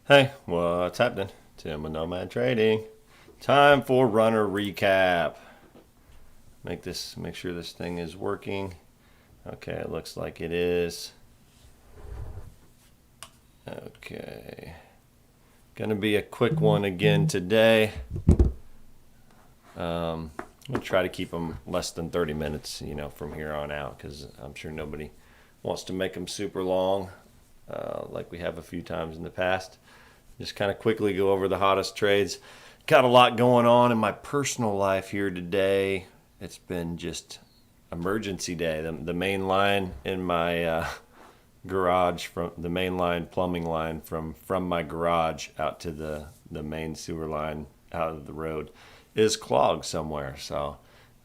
Hey, what's happening? Tim with Nomad Trading. Time for runner recap. Make sure this thing is working. Okay, it looks like it is. Okay. Gonna be a quick one again today. I'm gonna try to keep them less than 30 minutes, from here on out, because I'm sure nobody wants to make them super long, like we have a few times in the past. Just kind of quickly go over the hottest trades. Got a lot going on in my personal life here today. It's been just emergency day. The main line in my garage, from the main line plumbing line from my garage out to the main sewer line out of the road is clogged somewhere. So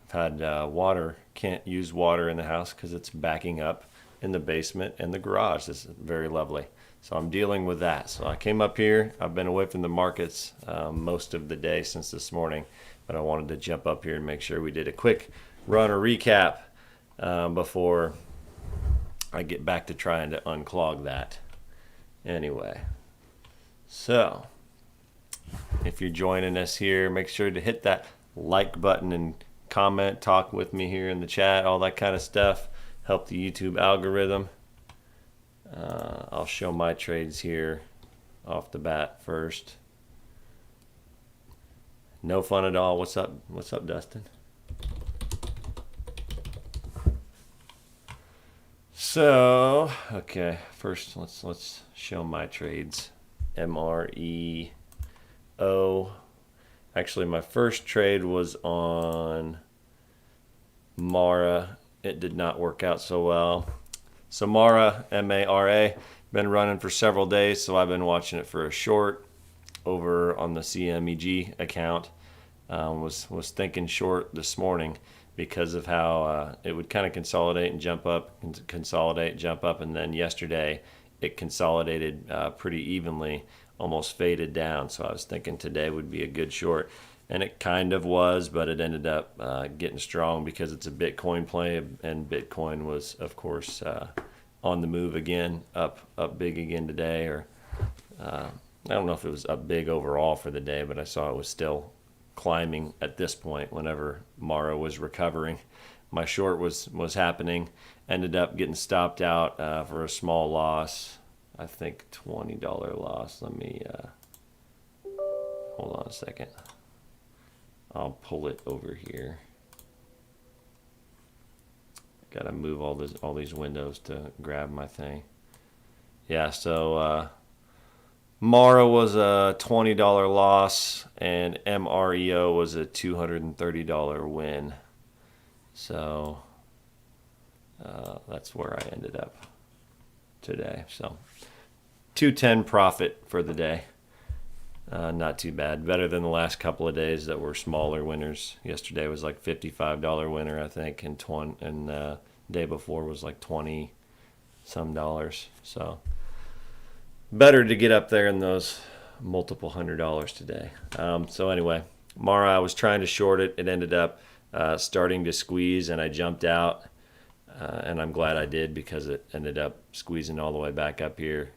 I've had water, can't use water in the house because it's backing up in the basement and the garage. This is very lovely. So I'm dealing with that. So I came up here. I've been away from the markets most of the day since this morning, but I wanted to jump up here and make sure we did a quick runner recap before I get back to trying to unclog that. Anyway, so if you're joining us here, make sure to hit that like button and comment, talk with me here in the chat, all that kind of stuff. Help the YouTube algorithm. I'll show my trades here off the bat first. No fun at all. What's up? What's up, Dustin? So, okay, first let's show my trades. MREO. Actually, my first trade was on Mara. It did not work out so well. So Mara, M-A-R-A, been running for several days, so I've been watching it for a short over on the CMEG account. Was thinking short this morning because of how it would kind of consolidate and jump up, and then yesterday it consolidated pretty evenly, almost faded down. So I was thinking today would be a good short, and it kind of was, but it ended up getting strong because it's a Bitcoin play, and Bitcoin was, of course, on the move again, up big again today. Or I don't know if it was up big overall for the day, but I saw it was still climbing at this point whenever Mara was recovering. My short was happening, ended up getting stopped out for a small loss. I think $20 loss. Let me hold on a second. I'll pull it over here. Gotta move all these windows to grab my thing. Yeah, so Mara was a $20 loss, and MREO was a $230 win. So that's where I ended up today. So 210 profit for the day. Not too bad. Better than the last couple of days that were smaller winners. Yesterday was like $55 winner, I think, and day before was like 20 some dollars. So better to get up there in those multiple $100s today. So anyway, Mara, I was trying to short it. It ended up starting to squeeze, and I jumped out. And I'm glad I did, because it ended up squeezing all the way back up here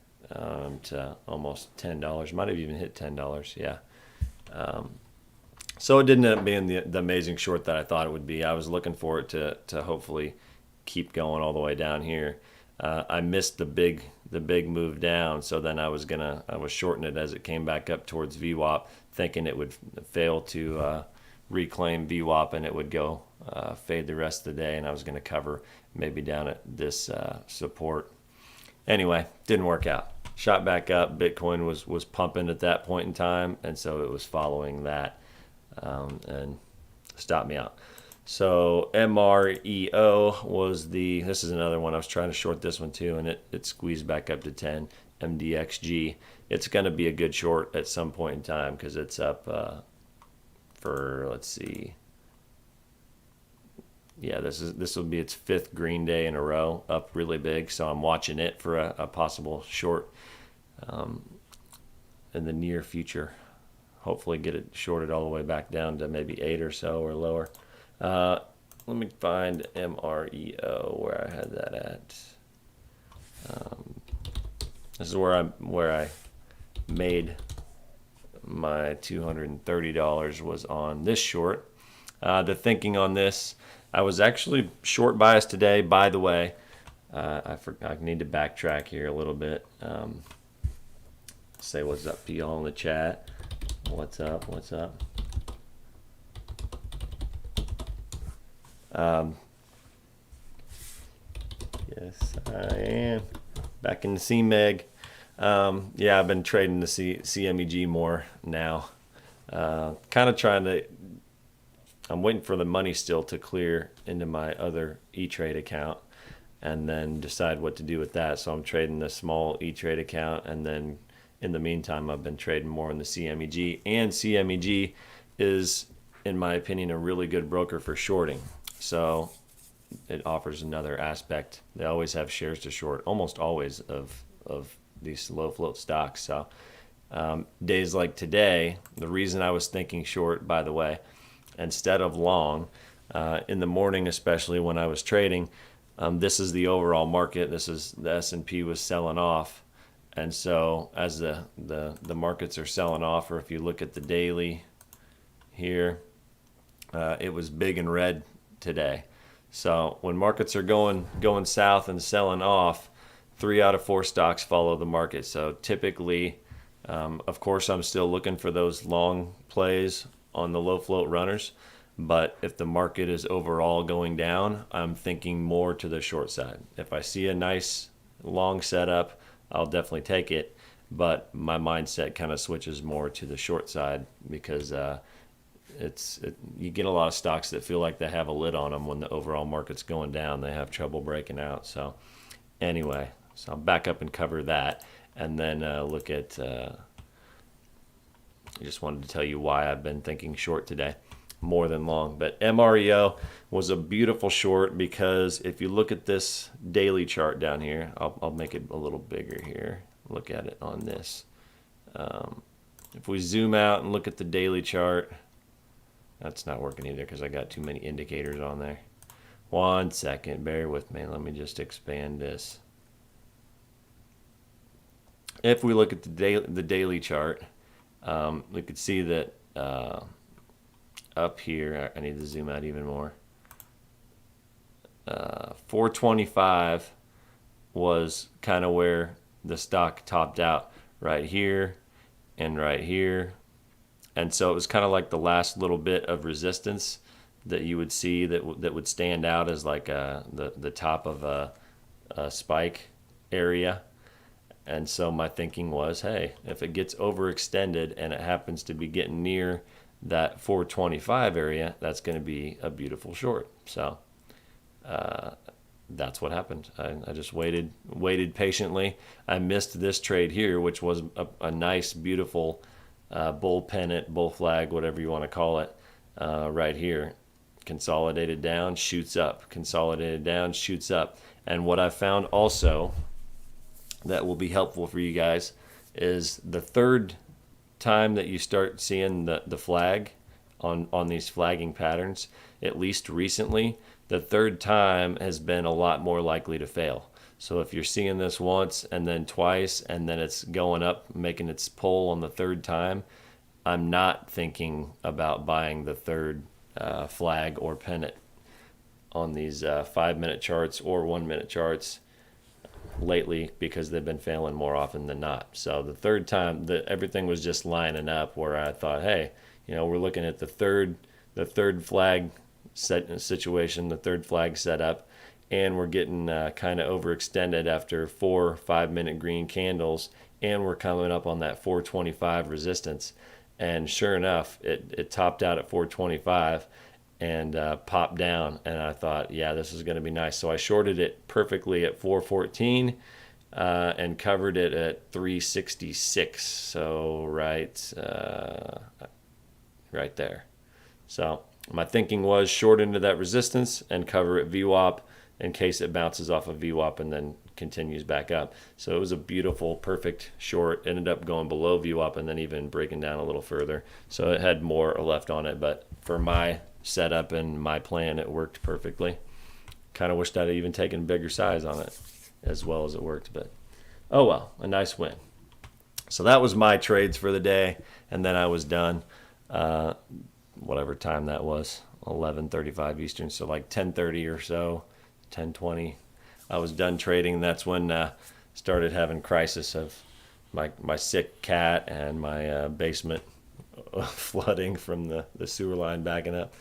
to almost $10. Might have even hit $10. Yeah. So it didn't end up being the amazing short that I thought it would be. I was looking for it to hopefully keep going all the way down here. I missed the big move down, so then I was shorting it as it came back up towards VWAP, thinking it would fail to reclaim VWAP and it would go fade the rest of the day, and I was going to cover maybe down at this support. Anyway, didn't work out. Shot back up. Bitcoin was pumping at that point in time, and so it was following that and stopped me out. So MREO was this is another one. I was trying to short this one too, and it squeezed back up to 10. MDXG. It's going to be a good short at some point in time because it's up for, let's see. Yeah, this will be its fifth green day in a row, up really big. So I'm watching it for a possible short in the near future. Hopefully get it shorted all the way back down to maybe 8 or so or lower. Let me find MREO where I had that at. This is where I made my $230 was on this short. The thinking on this, I was actually short biased today, by the way. I need to backtrack here a little bit. Say what's up to y'all in the chat. What's up? What's up? Yes, I am. Back in the CMEG. Yeah, I've been trading the CMEG more now. Kind of trying to, I'm waiting for the money still to clear into my other E-Trade account and then decide what to do with that. So I'm trading the small E-Trade account, and then in the meantime, I've been trading more in the CMEG. And CMEG is, in my opinion, a really good broker for shorting. So it offers another aspect. They always have shares to short, almost always, of these low float stocks. So days like today, the reason I was thinking short, by the way, instead of long, in the morning, especially when I was trading, this is the overall market. This is the S&P was selling off. And so as the markets are selling off, or if you look at the daily here, it was big and red today. So when markets are going south and selling off, 3 out of 4 stocks follow the market. So typically, of course, I'm still looking for those long plays on the low float runners. But if the market is overall going down, I'm thinking more to the short side. If I see a nice long setup, I'll definitely take it. But my mindset kind of switches more to the short side because you get a lot of stocks that feel like they have a lid on them when the overall market's going down. They have trouble breaking out. So anyway, so I'll back up and cover that, and then look at. I just wanted to tell you why I've been thinking short today, more than long. But MREO was a beautiful short because if you look at this daily chart down here, I'll make it a little bigger here. Look at it on this. If we zoom out and look at the daily chart, that's not working either because I got too many indicators on there. 1 second, bear with me. Let me just expand this. If we look at the daily chart, we could see that up here, I need to zoom out even more. 425 was kind of where the stock topped out, right here and right here. And so it was kind of like the last little bit of resistance that you would see that would stand out as like the top of a spike area. And so my thinking was, hey, if it gets overextended and it happens to be getting near that 425 area, that's going to be a beautiful short. So that's what happened. I just waited patiently. I missed this trade here, which was a nice, beautiful bull pennant, bull flag, whatever you want to call it, right here. Consolidated down, shoots up. Consolidated down, shoots up. And what I found also that will be helpful for you guys is the third time that you start seeing the flag on these flagging patterns, at least recently, the third time has been a lot more likely to fail. So if you're seeing this once and then twice and then it's going up, making its pull on the third time, I'm not thinking about buying the third flag or pennant on these 5-minute charts or 1-minute charts lately because they've been failing more often than not. So the third time everything was just lining up where I thought, hey, we're looking at the third flag situation, the third flag setup, and we're getting kind of overextended after 4 5-minute green candles, and we're coming up on that 425 resistance. And sure enough, it topped out at 425 and popped down, and I thought, yeah, this is going to be nice. So I shorted it perfectly at 414 and covered it at 366. So right there. So my thinking was short into that resistance and cover at VWAP in case it bounces off of VWAP and then continues back up. So it was a beautiful, perfect short. Ended up going below VWAP and then even breaking down a little further. So it had more left on it, but for my setup and my plan, it worked perfectly. Kind of wished I'd even taken a bigger size on it as well as it worked, but oh well, a nice win. So that was my trades for the day, and then I was done. Uh, Whatever time that was, 11:35 Eastern, so like 10:30 or so, 10:20. I was done trading. That's when started having crisis of my sick cat and my basement flooding from the sewer line backing up.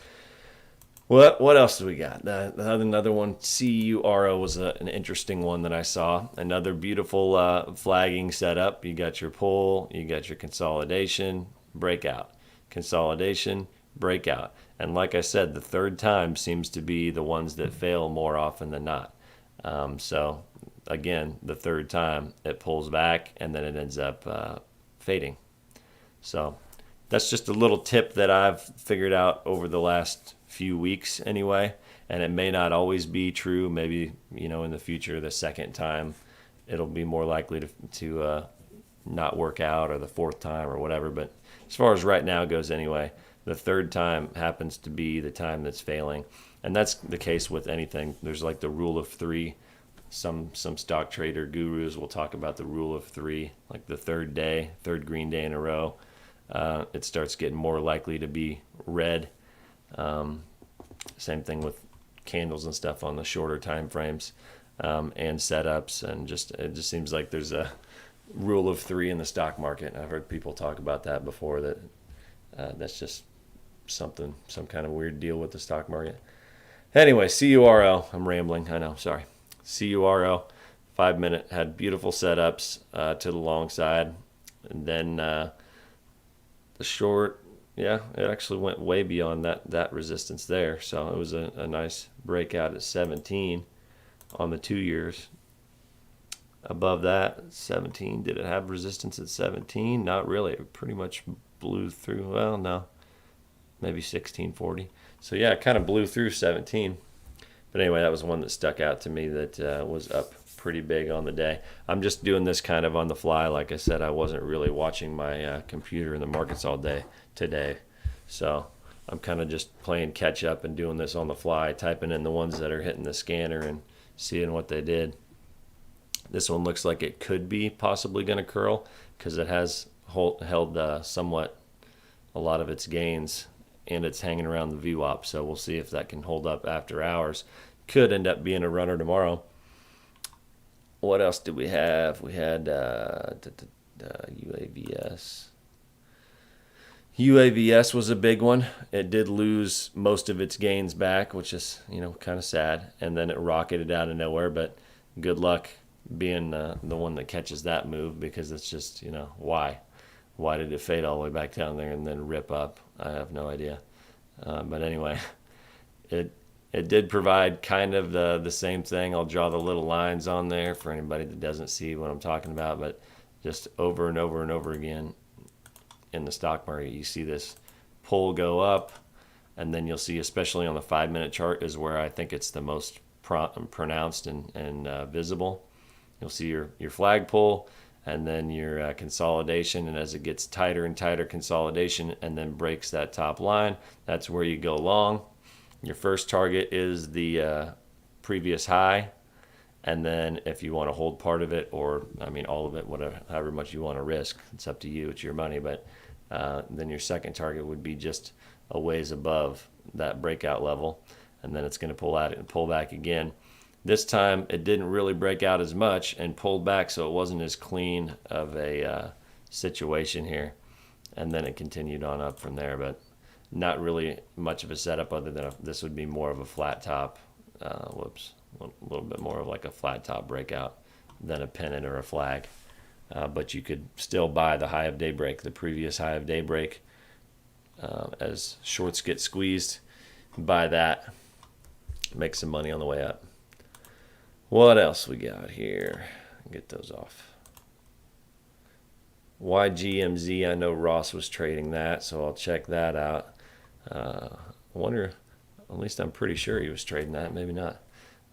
What else do we got? Another one, CURO was an interesting one that I saw. Another beautiful flagging setup. You got your pull, you got your consolidation, breakout, consolidation, breakout. And like I said, the third time seems to be the ones that fail more often than not. So again, the third time it pulls back and then it ends up fading. So that's just a little tip that I've figured out over the last few weeks anyway. And it may not always be true. Maybe, in the future, the second time, it'll be more likely to not work out, or the fourth time or whatever. But as far as right now goes anyway, the third time happens to be the time that's failing. And that's the case with anything. There's like the rule of three. Some stock trader gurus will talk about the rule of three, like the third green day in a row. It starts getting more likely to be red. Same thing with candles and stuff on the shorter time frames, and setups, and it just seems like there's a rule of three in the stock market. I've heard people talk about that before. That's just some kind of weird deal with the stock market. Anyway, CURO. I'm rambling. I know. Sorry. CURO. 5 minute had beautiful setups to the long side, and then the short. Yeah, it actually went way beyond that resistance there. So it was a nice breakout at 17 on the 2 years. Above that, 17. Did it have resistance at 17? Not really. It pretty much blew through. Well, no, maybe 1640. So yeah, it kind of blew through 17. But anyway, that was one that stuck out to me that was up pretty big on the day. I'm just doing this kind of on the fly. Like I said, I wasn't really watching my computer in the markets all day today. So I'm kind of just playing catch up and doing this on the fly, typing in the ones that are hitting the scanner and seeing what they did. This one looks like it could be possibly going to curl because it has held somewhat a lot of its gains, and it's hanging around the VWAP. So we'll see if that can hold up after hours. Could end up being a runner tomorrow. What else did we have? We had UAVS. UAVS was a big one. It did lose most of its gains back, which is, kind of sad. And then it rocketed out of nowhere, but good luck being the one that catches that move, because it's just, why? Why did it fade all the way back down there and then rip up? I have no idea. But anyway, it did provide kind of the same thing. I'll draw the little lines on there for anybody that doesn't see what I'm talking about, but just over and over and over again in the stock market, you see this pull go up, and then you'll see, especially on the 5 minute chart, is where I think it's the most pronounced and visible. You'll see your flag pull, and then your consolidation, and as it gets tighter and tighter consolidation and then breaks that top line, that's where you go long. Your first target is the previous high, and then if you want to hold part of it, or all of it, whatever, however much you want to risk, it's up to you, it's your money, but then your second target would be just a ways above that breakout level, and then it's going to pull out and pull back again. This time it didn't really break out as much and pulled back, so it wasn't as clean of a situation here. And then it continued on up from there, but not really much of a setup other than this would be more of a flat top. A little bit more of like a flat top breakout than a pennant or a flag. But you could still buy the high of daybreak, the previous high of daybreak. As shorts get squeezed, buy that, make some money on the way up. What else we got here? Get those off. YGMZ, I know Ross was trading that, so I'll check that out. I wonder, at least I'm pretty sure he was trading that, maybe not.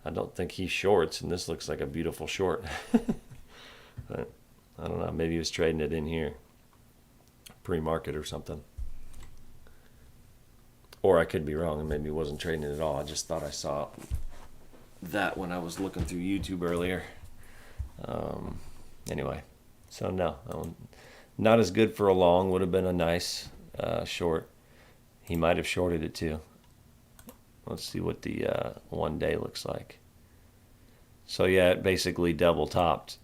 I don't think he shorts, and this looks like a beautiful short. But I don't know, maybe he was trading it in here, pre-market or something. Or I could be wrong, and maybe he wasn't trading it at all. I just thought I saw that when I was looking through YouTube earlier. Anyway, So no, not as good for a long. Would have been a nice short. He might have shorted it too. Let's see what the 1 day looks like. So yeah, it basically double topped.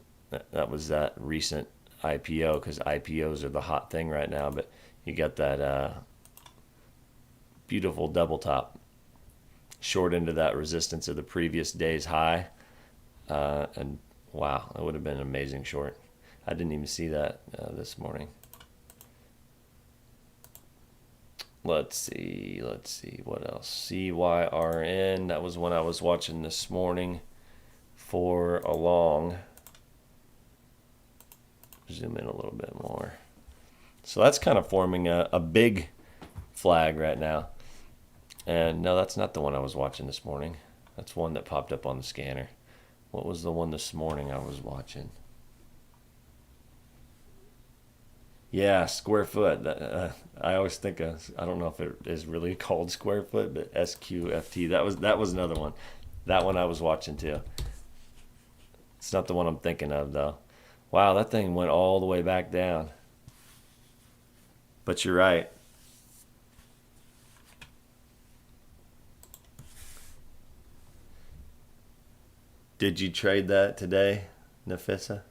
That was that recent IPO, because IPOs are the hot thing right now. But you got that beautiful double top, short into that resistance of the previous day's high, and wow, that would have been an amazing short. I didn't even see that this morning. Let's see what else. CYRN, that was one I was watching this morning for a long. Zoom in a little bit more. So that's kind of forming a big flag right now. And no, that's not the one I was watching this morning. That's one that popped up on the scanner. What was the one this morning I was watching? Yeah, square foot. I always think I don't know if it is really called square foot, but SQFT. That was another one. That one I was watching too. It's not the one I'm thinking of though. Wow, that thing went all the way back down. But you're right. Did you trade that today, Nafissa?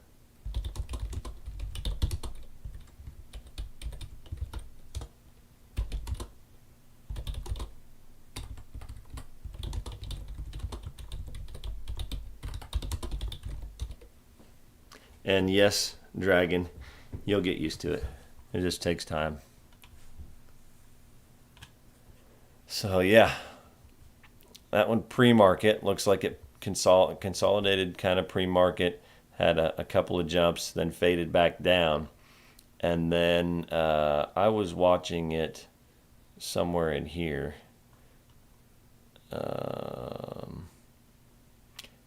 And yes, Dragon, you'll get used to it. It just takes time. So yeah, that one pre-market looks like it consolidated kind of pre-market, had a couple of jumps, then faded back down. And then I was watching it somewhere in here.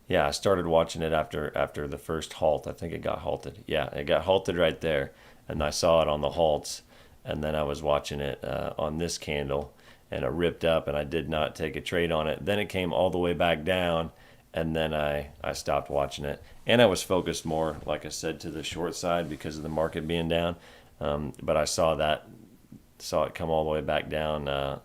Yeah, I started watching it after the first halt. I think it got halted. Yeah, it got halted right there, and I saw it on the halts. And then I was watching it on this candle, and it ripped up, and I did not take a trade on it. Then it came all the way back down, and then I stopped watching it. And I was focused more, like I said, to the short side because of the market being down. But I saw it come all the way back down to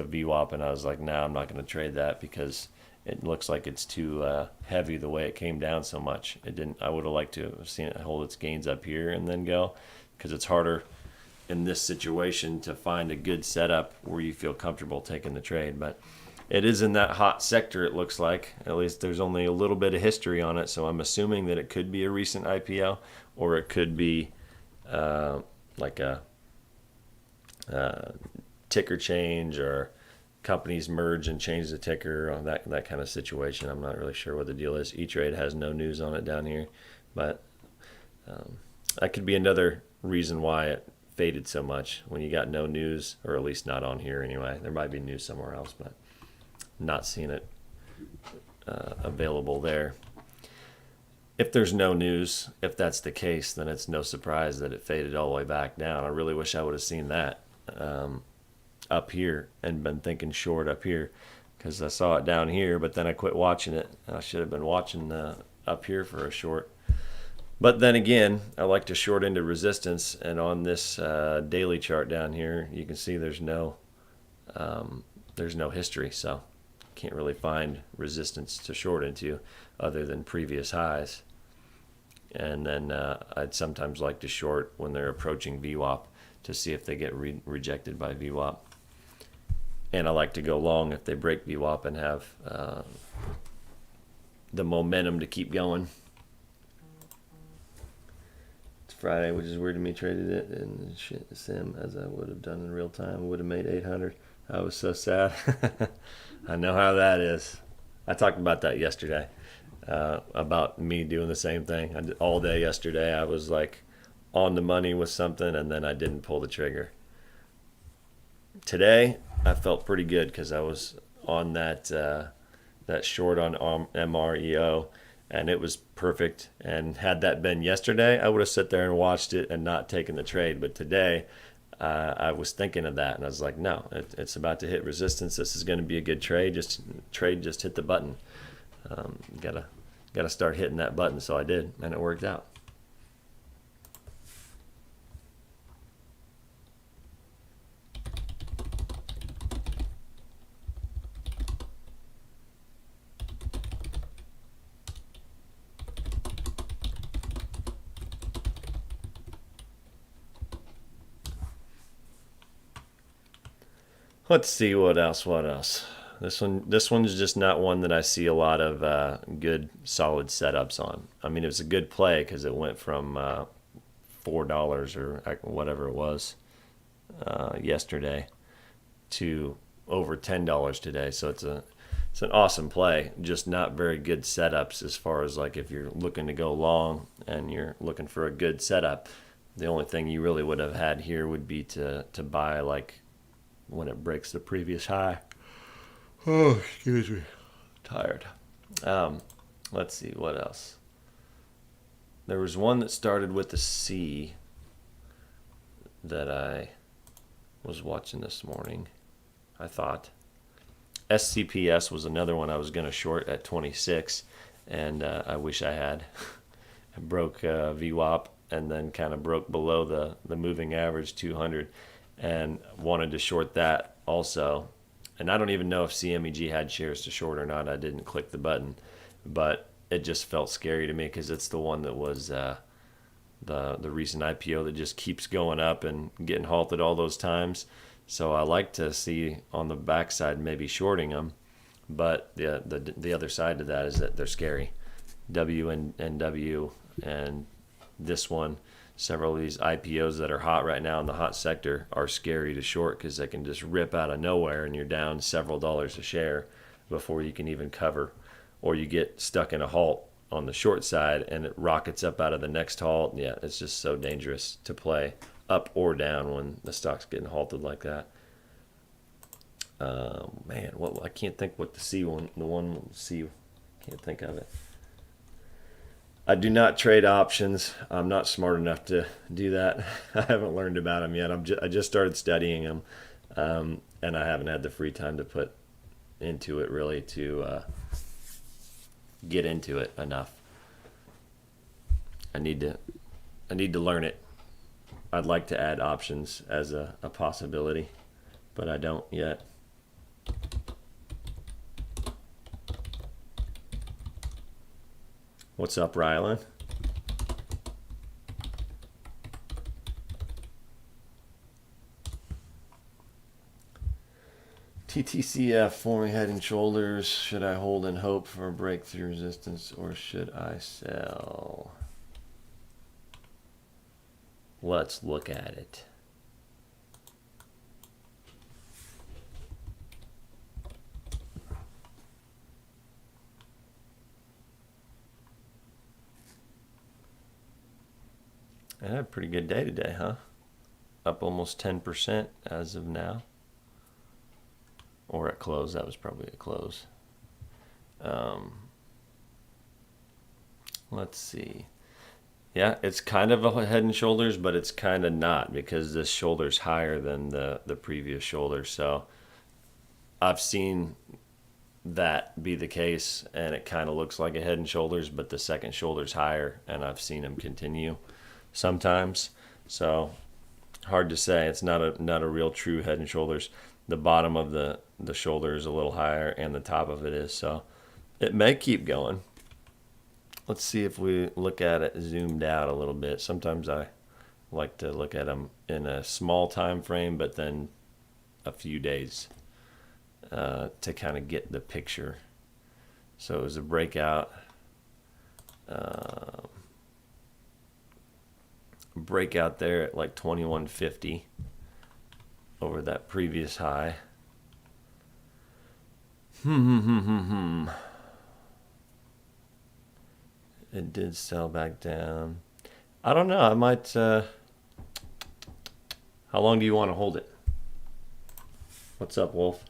VWAP, and I was like, nah, I'm not going to trade that because it looks like it's too heavy the way it came down so much. It didn't. I would have liked to have seen it hold its gains up here and then go, because it's harder in this situation to find a good setup where you feel comfortable taking the trade. But it is in that hot sector, it looks like. At least there's only a little bit of history on it, so I'm assuming that it could be a recent IPO, or it could be like a ticker change, or companies merge and change the ticker, on that kind of situation. I'm not really sure what the deal is. E-Trade has no news on it down here, but that could be another reason why it faded so much when you got no news, or at least not on here anyway. There might be news somewhere else, but not seeing it available there. If there's no news, if that's the case, then it's no surprise that it faded all the way back down. I really wish I would have seen that up here and been thinking short up here, because I saw it down here, but then I quit watching it. I should have been watching up here for a short. But then again, I like to short into resistance, and on this daily chart down here, you can see there's no history, so can't really find resistance to short into other than previous highs. And then I'd sometimes like to short when they're approaching VWAP to see if they get rejected by VWAP. And I like to go long if they break VWAP and have the momentum to keep going. It's Friday, which is weird to me. Traded it in sim as I would have done in real time. Would have made 800. I was so sad. I know how that is. I talked about that yesterday, about me doing the same thing. I did all day yesterday. I was like on the money with something, and then I didn't pull the trigger. Today, I felt pretty good because I was on that short on MREO, and it was perfect. And had that been yesterday, I would have sat there and watched it and not taken the trade. But today, I was thinking of that, and I was like, no, it's about to hit resistance. This is going to be a good trade. Just hit the button. Gotta start hitting that button. So I did, and it worked out. Let's see what else. What else? This one's just not one that I see a lot of good solid setups on. I mean, it was a good play because it went from $4 or whatever it was yesterday to over $10 today. So it's an awesome play. Just not very good setups as far as like if you're looking to go long and you're looking for a good setup. The only thing you really would have had here would be to buy like when it breaks the previous high. Oh, excuse me. Tired. Let's see what else. There was one that started with a C that I was watching this morning. I thought SCPS was another one I was going to short at 26, and I wish I had. I broke VWAP and then kind of broke below the moving average 200, and wanted to short that also. And I don't even know if CMEG had shares to short or not. I didn't click the button, but it just felt scary to me because it's the one that was the recent IPO that just keeps going up and getting halted all those times. So I like to see on the backside maybe shorting them, but the other side to that is that they're scary. WNW and this one, several of these IPOs that are hot right now in the hot sector are scary to short because they can just rip out of nowhere and you're down several dollars a share before you can even cover, or you get stuck in a halt on the short side and it rockets up out of the next halt. Yeah, it's just so dangerous to play up or down when the stock's getting halted like that. Man, I can't think what the one C, can't think of it. I do not trade options. I'm not smart enough to do that. I haven't learned about them yet. I just started studying them, and I haven't had the free time to put into it really to get into it enough. I need to learn it. I'd like to add options as a possibility, but I don't yet. What's up, Rylan? TTCF forming head and shoulders. Should I hold and hope for a breakthrough resistance or should I sell? Let's look at it. I had a pretty good day today, huh? Up almost 10% as of now. Or at close, that was probably at close. Let's see. Yeah, it's kind of a head and shoulders, but it's kind of not because this shoulder's higher than the previous shoulder. So I've seen that be the case, and it kind of looks like a head and shoulders, but the second shoulder's higher, and I've seen them continue sometimes. So hard to say. It's not a real true head and shoulders. The bottom of the shoulder is a little higher, and the top of it is. So it may keep going. Let's see if we look at it zoomed out a little bit. Sometimes I like to look at them in a small time frame, but then a few days to kind of get the picture. So it was a breakout. Breakout there at like 2150 over that previous high. It did sell back down. I don't know. I might. How long do you want to hold it? What's up, Wolf?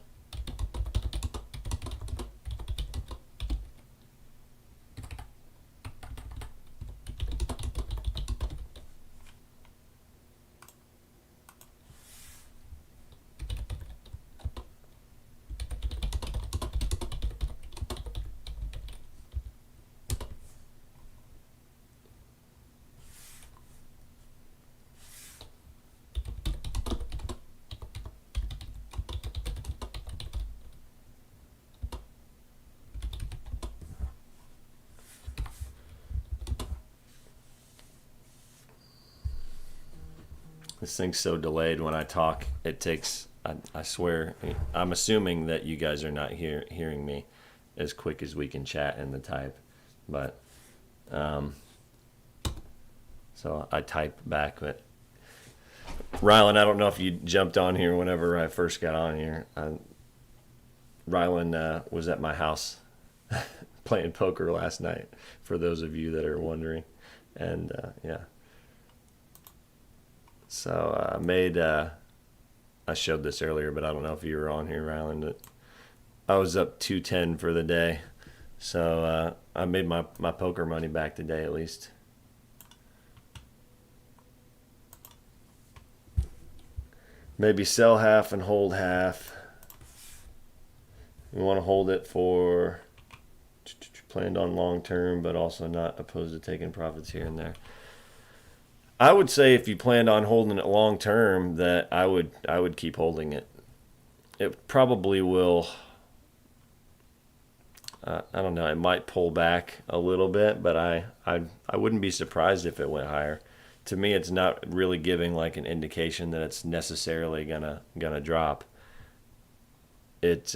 This thing's so delayed when I talk. It takes, I I swear, I'm assuming that you guys are not hearing me as quick as we can chat in the type, but so I type back. But Rylan, I don't know if you jumped on here whenever I first got on here. Rylan was at my house playing poker last night, for those of you that are wondering. And yeah. So I made, I showed this earlier, but I don't know if you were on here, Rylan. But I was up 210 for the day. So I made my poker money back today at least. Maybe sell half and hold half. We want to hold it for planned on long term, but also not opposed to taking profits here and there. I would say if you planned on holding it long term, that I would keep holding it. It probably will. I don't know. It might pull back a little bit, but I wouldn't be surprised if it went higher. To me, it's not really giving like an indication that it's necessarily gonna drop. It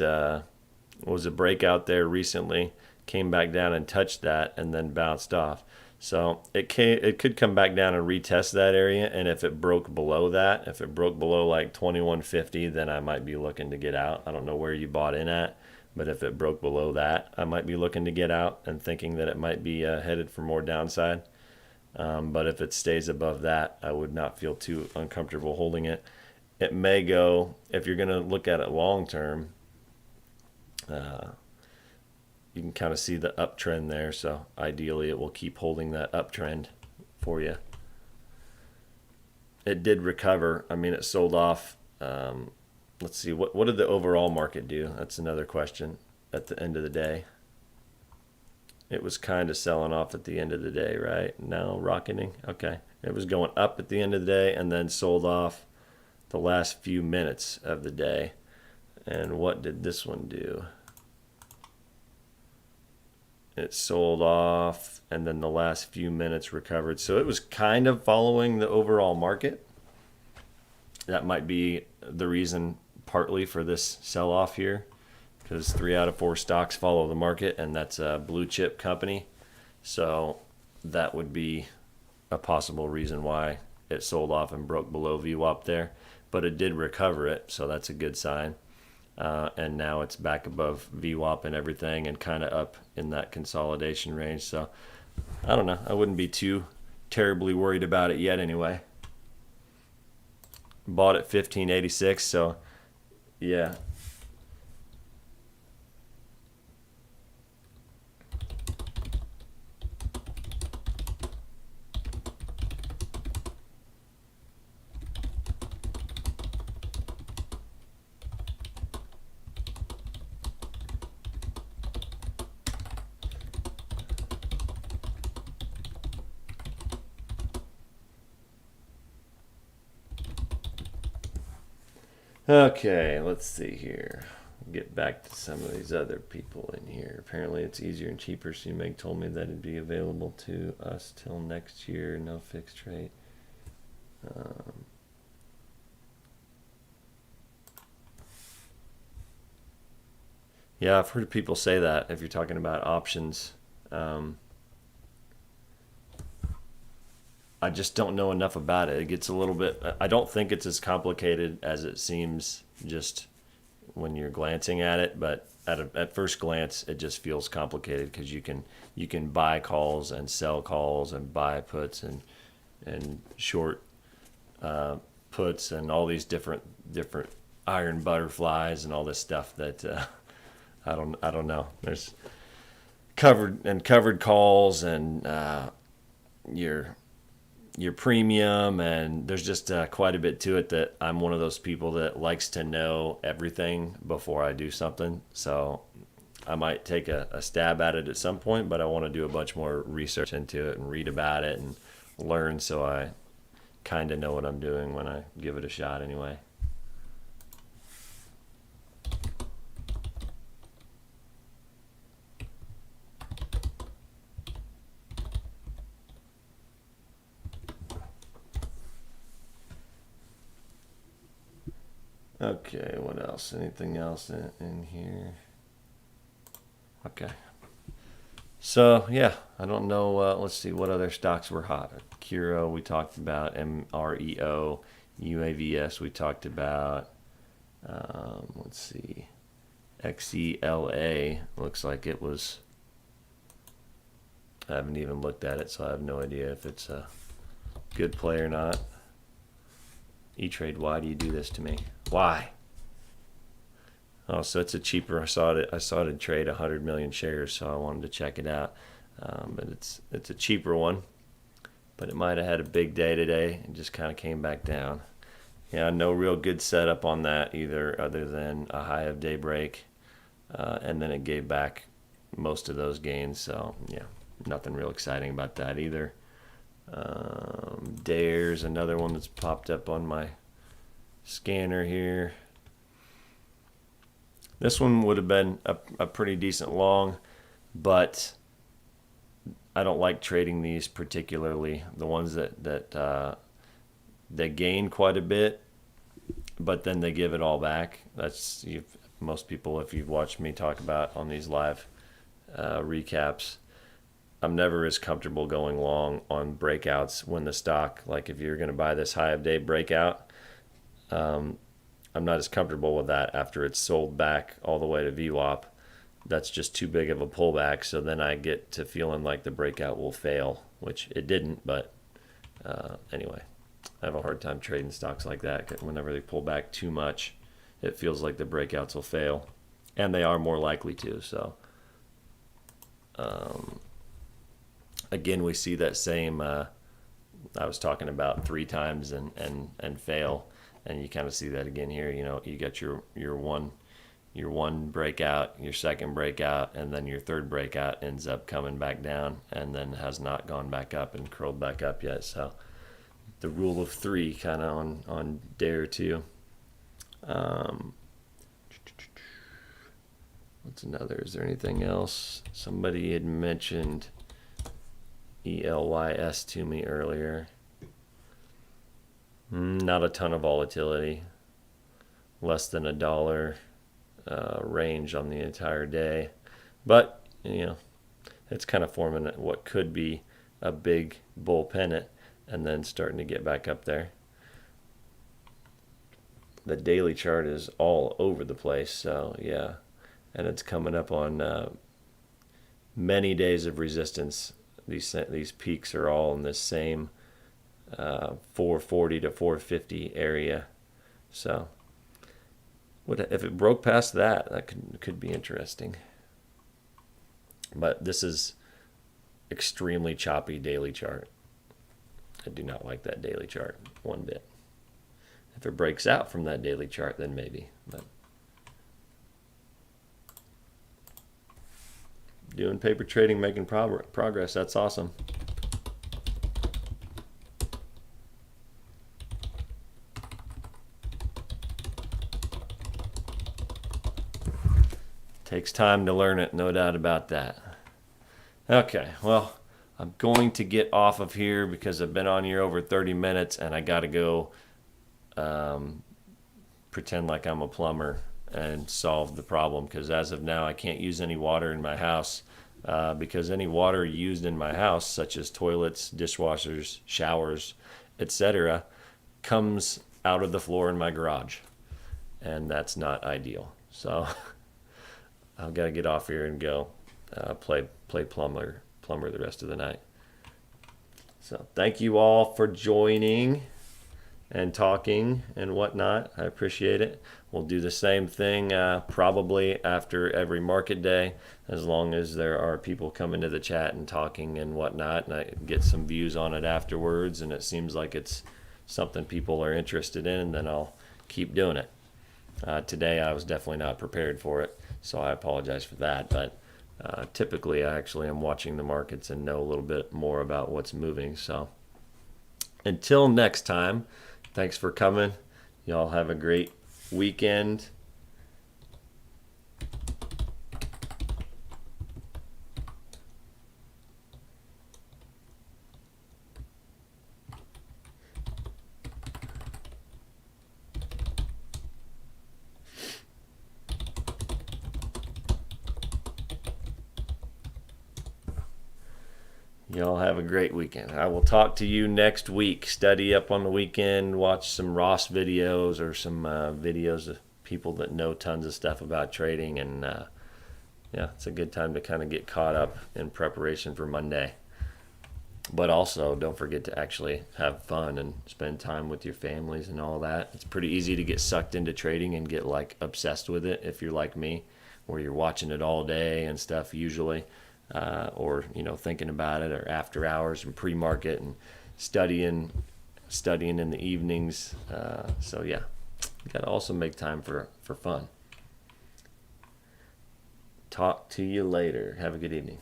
was a breakout there recently, came back down and touched that, and then bounced off. So it could come back down and retest that area, and if it broke below that, if it broke below like 2150, then I might be looking to get out. I don't know where you bought in at, but if it broke below that, I might be looking to get out and thinking that it might be headed for more downside. But if it stays above that, I would not feel too uncomfortable holding it. It may go, if you're going to look at it long term, you can kind of see the uptrend there. So ideally it will keep holding that uptrend for you. It did recover. I mean, it sold off. Let's see, what did the overall market do? That's another question at the end of the day. It was kind of selling off at the end of the day, right? No, rocketing. Okay. It was going up at the end of the day and then sold off the last few minutes of the day. And what did this one do? It sold off and then the last few minutes recovered. So it was kind of following the overall market. That might be the reason partly for this sell-off here, because 3 out of 4 stocks follow the market, and that's a blue chip company. So that would be a possible reason why it sold off and broke below VWAP there. But it did recover it, so that's a good sign. And now it's back above VWAP and everything, and kind of up in that consolidation range. So I don't know. I wouldn't be too terribly worried about it yet anyway. Bought at 1586, so yeah. Okay, let's see here. Get back to some of these other people in here. Apparently it's easier and cheaper. So Meg told me that it'd be available to us till next year. No fixed rate. Yeah, I've heard people say that if you're talking about options. I just don't know enough about it. It gets a little bit, I don't think it's as complicated as it seems just when you're glancing at it, but at first glance it just feels complicated because you can buy calls and sell calls and buy puts and short puts and all these different iron butterflies and all this stuff that I don't know. There's covered calls and your premium, and there's just quite a bit to it that I'm one of those people that likes to know everything before I do something. So I might take a stab at it at some point, but I want to do a bunch more research into it and read about it and learn so I kind of know what I'm doing when I give it a shot anyway. Okay, what else? Anything else in here? Okay. So yeah, I don't know. Let's see what other stocks were hot. Curo we talked about. MREO, UAVS we talked about. Let's see. XELA looks like it was. I haven't even looked at it, so I have no idea if it's a good play or not. E-Trade, why do you do this to me? Why? Oh, so it's a cheaper. I saw it trade 100 million shares, so I wanted to check it out. But it's a cheaper one, but it might have had a big day today and just kind of came back down. Yeah, no real good setup on that either, other than a high of daybreak, and then it gave back most of those gains. So yeah, nothing real exciting about that either. Dare's another one that's popped up on my scanner here. This one would have been a pretty decent long, but I don't like trading these particularly. The ones that they gain quite a bit, but then they give it all back. That's most people, if you've watched me talk about on these live recaps, I'm never as comfortable going long on breakouts when the stock, like if you're going to buy this high of day breakout, I'm not as comfortable with that after it's sold back all the way to VWAP. That's just too big of a pullback. So then I get to feeling like the breakout will fail, which it didn't. But anyway, I have a hard time trading stocks like that. Whenever they pull back too much, it feels like the breakouts will fail, and they are more likely to. So again, we see that same I was talking about 3 times and fail, and you kind of see that again here. You know, you got your one breakout, your second breakout, and then your third breakout ends up coming back down and then has not gone back up and curled back up yet. So the rule of 3 kind of on Dare too. What's another? Is there anything else? Somebody had mentioned ELYS to me earlier. Not a ton of volatility. Less than $1 range on the entire day. But, you know, it's kind of forming what could be a big bull pennant and then starting to get back up there. The daily chart is all over the place, so yeah. And it's coming up on many days of resistance. These peaks are all in this same 440 to 450 area. So if it broke past that, that could be interesting. But this is extremely choppy daily chart. I do not like that daily chart one bit. If it breaks out from that daily chart, then maybe. But doing paper trading, making progress. That's awesome. Takes time to learn it, no doubt about that. Okay, well, I'm going to get off of here because I've been on here over 30 minutes and I got to go pretend like I'm a plumber and solve the problem, because as of now I can't use any water in my house because any water used in my house, such as toilets, dishwashers, showers, etc., comes out of the floor in my garage, and that's not ideal. So I've got to get off here and go play plumber the rest of the night. So thank you all for joining and talking and whatnot. I appreciate it. We'll do the same thing probably after every market day, as long as there are people coming to the chat and talking and whatnot, and I get some views on it afterwards, and it seems like it's something people are interested in, then I'll keep doing it. Today I was definitely not prepared for it, so I apologize for that, but typically I actually am watching the markets and know a little bit more about what's moving. So until next time, thanks for coming. Y'all have a great weekend. Y'all have a great weekend. I will talk to you next week. Study up on the weekend, watch some Ross videos or some videos of people that know tons of stuff about trading. And yeah, it's a good time to kind of get caught up in preparation for Monday. But also, don't forget to actually have fun and spend time with your families and all that. It's pretty easy to get sucked into trading and get like obsessed with it if you're like me, where you're watching it all day and stuff usually, or thinking about it, or after hours and pre-market and studying in the evenings. So yeah, you gotta also make time for fun. Talk to you later. Have a good evening.